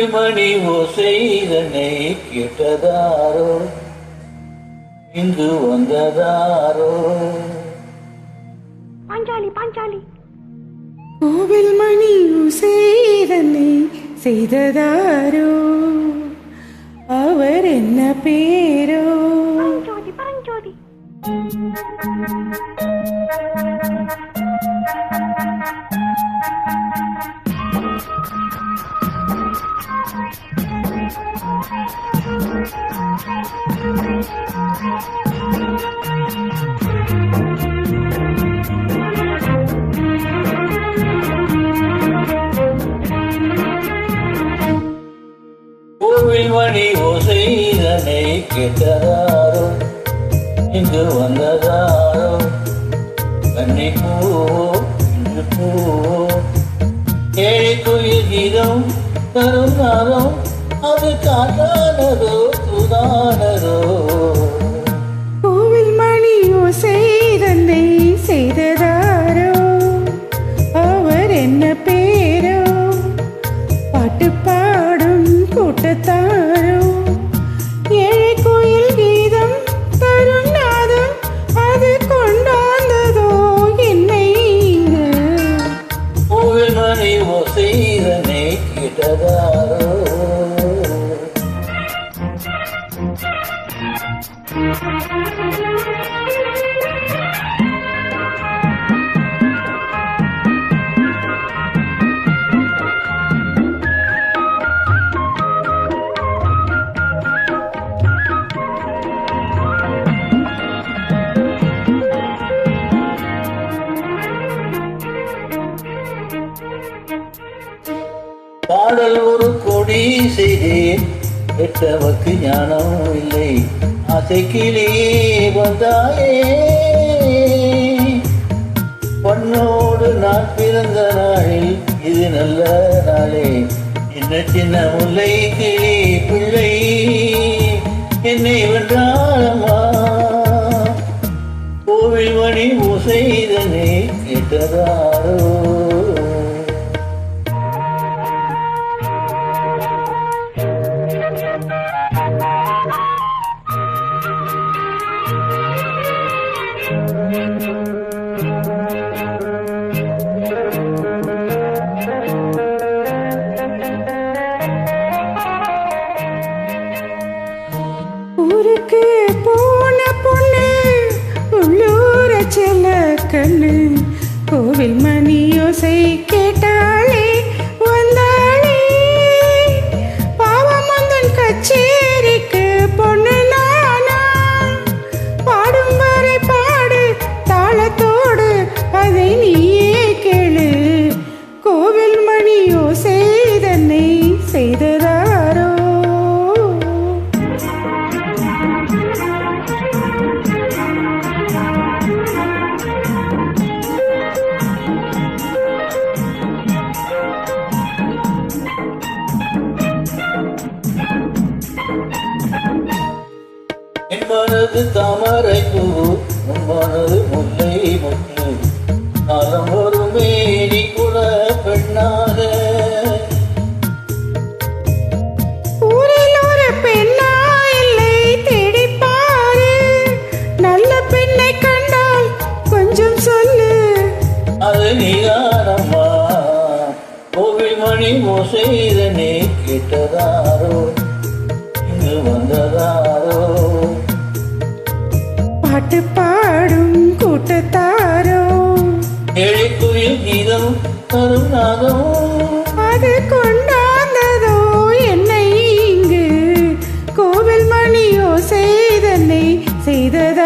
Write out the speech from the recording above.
மணி ஓசைதனை கேட்டதாரோ இங்கு வந்ததாரோ பாஞ்சாலி பாஞ்சாலி கோவில் மணி ஓசைதனை செய்ததாரோ அவர் என்ன பேரோ பரஞ்சோதி பரஞ்சோதி கோவில் மணி ஓசைதனை கேட்டதாரோ இங்கு வந்ததாரோ கண்ணி பூவோ இன்று பூவோ ஏழை கோயில் கீதம் தரும் நாதம் அது காட்டானதோ தூதானதோ கோவில் மணி ஓசைதனை செய்ததாரோ அவர் என்ன பேரோ பாட்டு பாடும் கூட்டத்தாரோ ஏழை கோயில் கீதம் தரும் நாதம் அது கொண்டாந்ததோ என்னை கோவில் மணி ஓசைதனை கேட்டதாரோ பாடல் ஒரு கொடி செய்தேன் பெற்றவர்க்கு ஞானம் இல்லை ஆசைக்கிளே வந்தாயே பொன்னோடு நான் பிறந்த நாளில் இது நல்ல நாளே சின்ன சின்ன முல்லை கிளி பிள்ளை என்னை வென்றாளம்மா கோவில் மணி ஓசைதனை கேட்டதாரோ ஊருக்கு போன பொண்ணு உள்ளூர செல்ல கண்ணு கோவில் மணி ஓசை கேட்டாளே வந்தாளே பாவம் வந்தன் கச்சேரிக்கு பொண்ணு நானா பாடும் வரை பாடு தாளத்தோடு அதை நீயே கேளு கோவில் மணி ஓசை தன்னை செய்ததாரோ என் மனது தாமரை பூ உன் மனது முல்லை முத்து காலம் ஒரு மேனி குல பெண்ணாக ஊரில் ஒரு பெண்ணா இல்லை தேடிப்பாரு நல்ல பெண்ணை கண்டால் கொஞ்சம் சொல்லு அது நீதானம்மா கோவில் மணி ஓசைதனை கேட்டதாரோ இங்கு வந்ததாரோ பாட்டு பாடும் கூட்டத்தாரோ ஏழை குயில் கீதம் தரும் நாதம் அது கொண்டாந்ததோ என்னை இங்கு கோவில் மணி ஓசை தன்னை செய்ததோ